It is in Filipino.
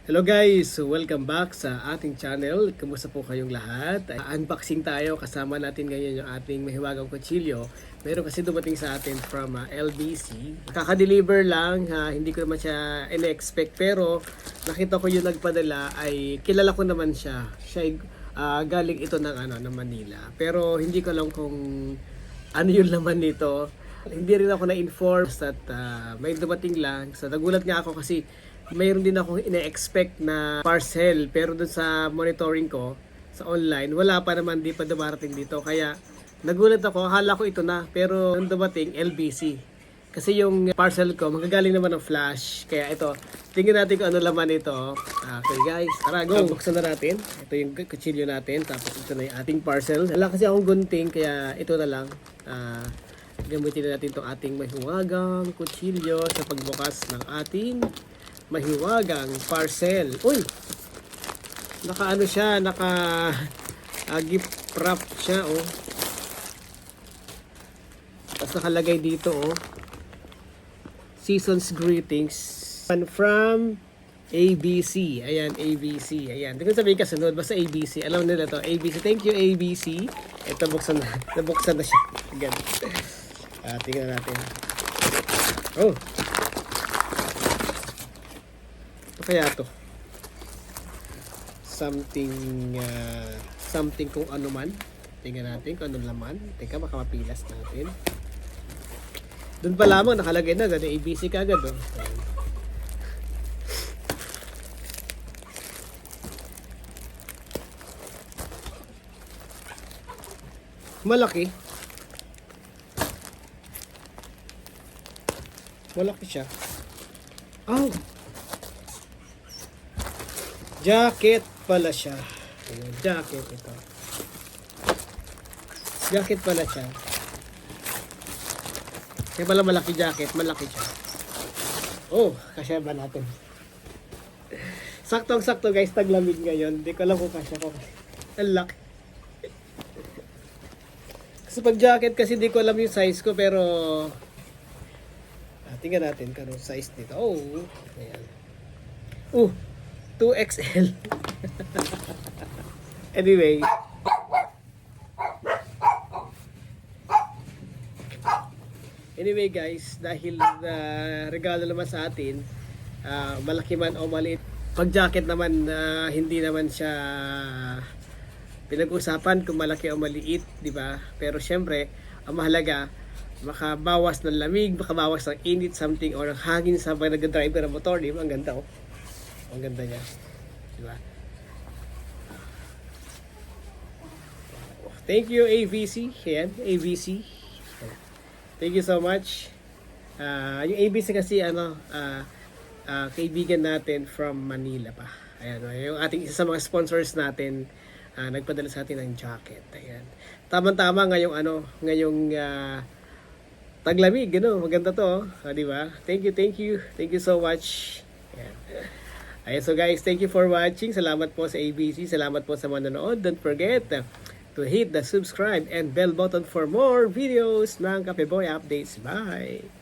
Hello guys! So welcome back sa ating channel. Kumusta po kayong lahat? Unboxing tayo. Kasama natin ngayon yung ating mahiwagang kutsilyo. Meron kasi dumating sa atin from LBC. Kaka-deliver lang. Hindi ko naman siya in-expect. Pero nakita ko yung nagpadala ay kilala ko naman siya. Siya ay galing ito ng Manila. Pero hindi ko alam kung ano yung laman nito. Hindi rin ako na-inform at may dumating lang. So nagulat nga ako kasi mayroon din akong ine-expect na parcel, pero dun sa monitoring ko sa online, wala pa naman, di pa dumarating dito. Kaya nagulat ako, akala ko ito na, pero nung dumating LBC. Kasi yung parcel ko magagaling naman ng Flash. Kaya ito, tingnan natin kung ano laman ito. Okay guys, tara go! Buksan na natin. Ito yung kutsilyo natin, tapos ito na yung ating parcel. Wala kasi akong gunting, kaya ito na lang. Gamitin na natin itong ating mahiwagang kutsilyo sa pagbukas ng ating mahiwagang parcel. Uy! Naka siya, gift wrap siya, oh. Tapos nakalagay dito, oh. Season's greetings. And from ABC. Ayan, ABC. Ayan. Hindi ko sabihin kasunod, basta ABC. Alam nila to, ABC. Thank you, ABC. Ito, buksan na. Nabuksan na siya. Agad. Tingnan natin. Oh! Kaya to something kung ano man. Tingnan natin kung ano laman. Teka, baka mapilas natin. Doon pa lamang nakalagay na agad ABC ka agad, oh. Malaki siya. Oh, jacket pala siya. Ayan, jacket ito. Jacket pala siya. Kaya pala malaki jacket, malaki siya. Oh, kasya ba natin? Saktong-sakto guys, taglamig ngayon. Hindi ko alam kung kasya ko. Ang laki. Kasi pag jacket kasi hindi ko alam yung size ko, pero tingnan natin kung anong size dito. Oh, ayan. 2XL. Anyway. Anyway guys, dahil regalo naman sa atin, malaki man o maliit. Pag jacket naman, hindi naman siya pinag-usapan kung malaki o maliit, di ba? Pero syempre, ang mahalaga, makabawas ng lamig, makabawas ng init, something, or ng hangin sa pag nag-drive ka ng motor, di ba? Ang ganda, oh. Ang ganda niya. Diba? Thank you, ABC. Ayan, ABC. Thank you so much. Yung ABC kasi, kaibigan natin from Manila pa. Ayan, yung ating isa sa mga sponsors natin, nagpadala sa atin ng jacket. Ayan. Tama-tama ngayong taglamig, maganda to, di ba? Thank you so much. Ayan. Ayan, so guys, thank you for watching. Salamat po sa ABC. Salamat po sa manonood. Don't forget to hit the subscribe and bell button for more videos ng Kape Boy Updates. Bye!